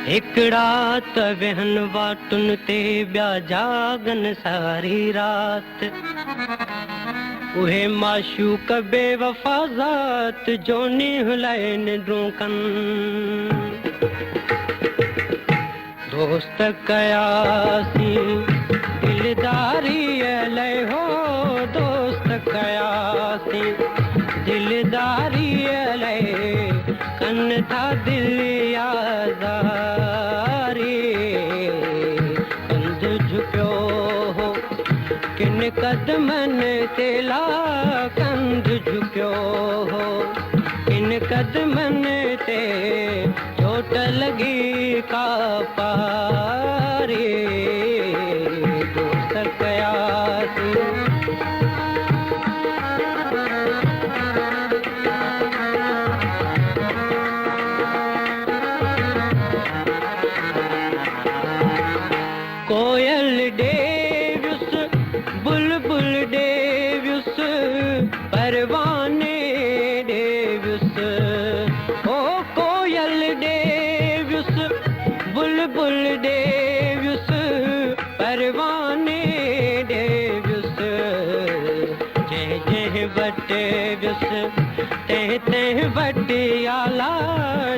हिकड़ा त वेहन वाटुन ते ॿिया जागन सारी रात। उहे माशूक बेवफा ज़ात जोनी हुलाइन ड्रूकन। दोस्त कयासी दिलदारी अलै हो, दोस्त कयासी दिलदारी अलै, कन था दिल यादारी। कंध झुकियो हो किन कदमन ते ला, कंध झुकियो हो किन कदमन ते, चोट लगी का पारी। दोस्त कयासी कोयल डेव्युस बुलबुल डेव्युस परवाने डेव्युस। ओ कोयल डेव्युस बुलबुल डेव्युस परवाने डेव्युस। जंहिं जंहिं वटि व्युस तंहिं तंहिं वटि आला,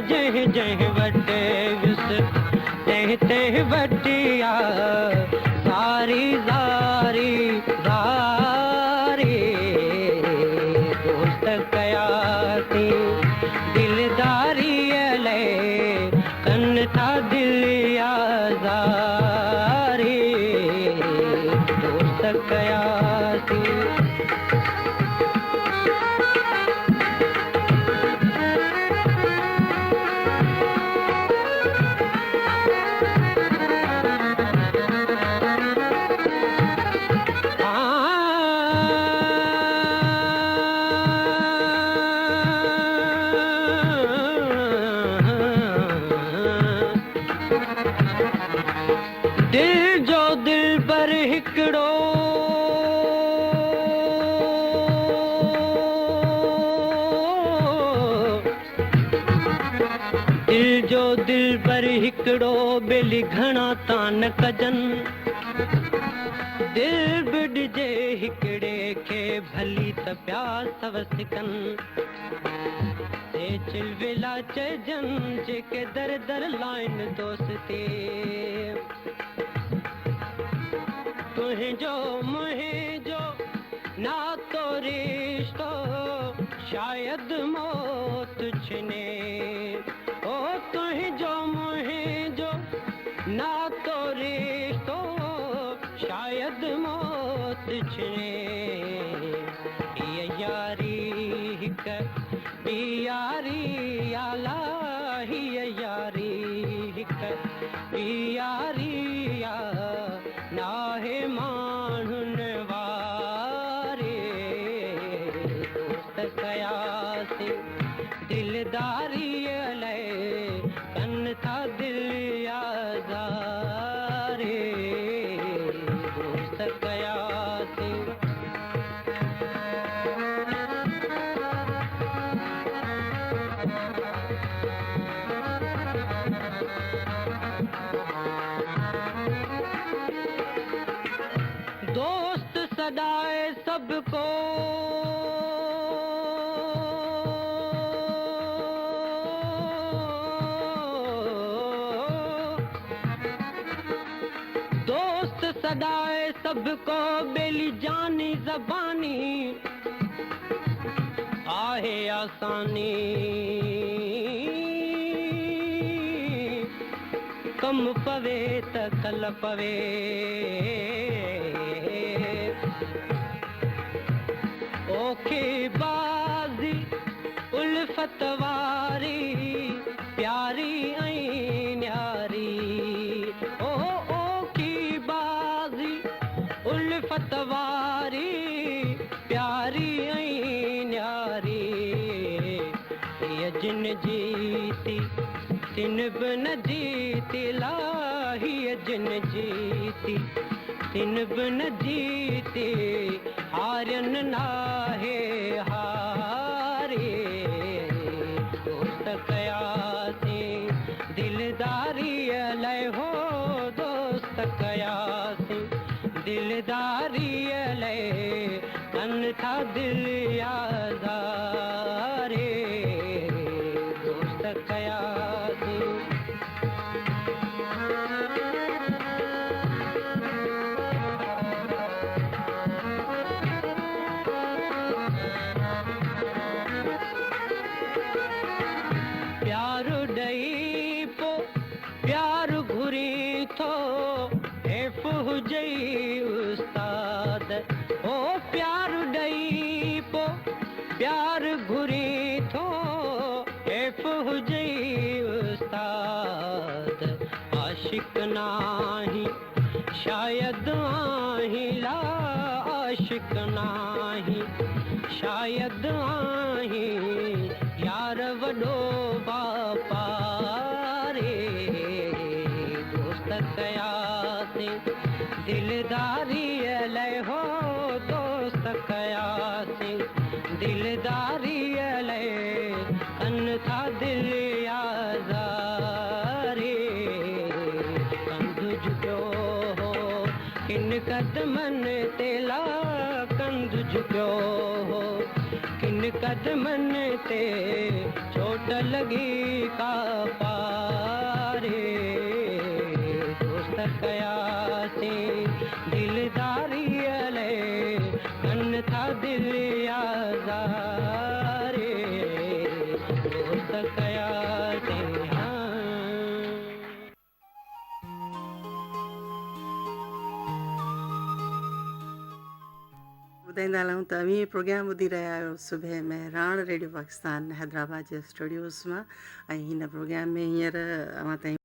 जंहिं जंहिं वटि व्युस तंहिं तंहिं वटि आ सारी ज़ारी ज़ारी। दोस्त कयासी दिलदारी अलै, कन था दिल यादारी। दोस्त कयासी दिल जो दिल पर हिकड़ो दिल जो दिल पर हिकड़ो बेली घणा तान कजन। दिल बिड़जे हिकड़े खे भली त प्यास वसिकन। चिलविला चइजन जेके दर दर लाइन दोस्ती। तुंहिंजो मुंहिंजो नातो रिश्तो शायद मौत छिने। ओ तुंहिंजो मुंहिंजो नातो रिश्तो शायद मौत छिने। हीअ यारी हिक ॿी यारी आला, हीअ यारी हिक ॿी यारी आ नाहे माण्हुन वारी। दोस्त कयासी दिलदारी अलै, कन था दिल यादारी। दोस्त कयासी दोस्त सदाए सबको दोस्त सदाए सबको बेली जानी ज़बानी आहे आसानी। कम पवे त कल पवे, ओखे बाज़ी उल्फत वारी प्यारी ऐं न्यारी। ओ ओखी बाज़ी उल्फत वारी प्यारी ऐं न्यारी। हीअ जिन जीती तिन बि न जीती ला, हीअ जिन जीती तिन बि न जीती, हारन नाहे हारी। दोस्त कयासी दिलदारी दिलदारी ले कन था दिल यादारे दोस्त कयासी प्यार डई पो प्यार घुरी थो एफ हुजई उस्ताद ओ प्यार डई पो प्यार घुरी थो एफ हुजई उस्ताद आशिक नाही शायद आही ला आशिक नाही शायद आही यार वॾो बापा रे दोस्त कयासीं दिलदारी ले हो दोस्त कयासीं दिलदारी ले कन था दिल यादारे कंध झुकियो हो किन कदमनि ते ला कंध झुकियो हो किन कदमनि ते चोट लगी का पारे दोस्त कयासीं दिलदारी ले कन था दिल यादारे दोस्त कयासीं ॿुधाईंदा हलूं त अवी प्रोग्राम ॿुधी रहिया आहियो सुबुह में राण रेडियो पाकिस्तान हैदराबाद जे स्टूडियोज़ मां ऐं हिन प्रोग्राम में हींअर अवां ताईं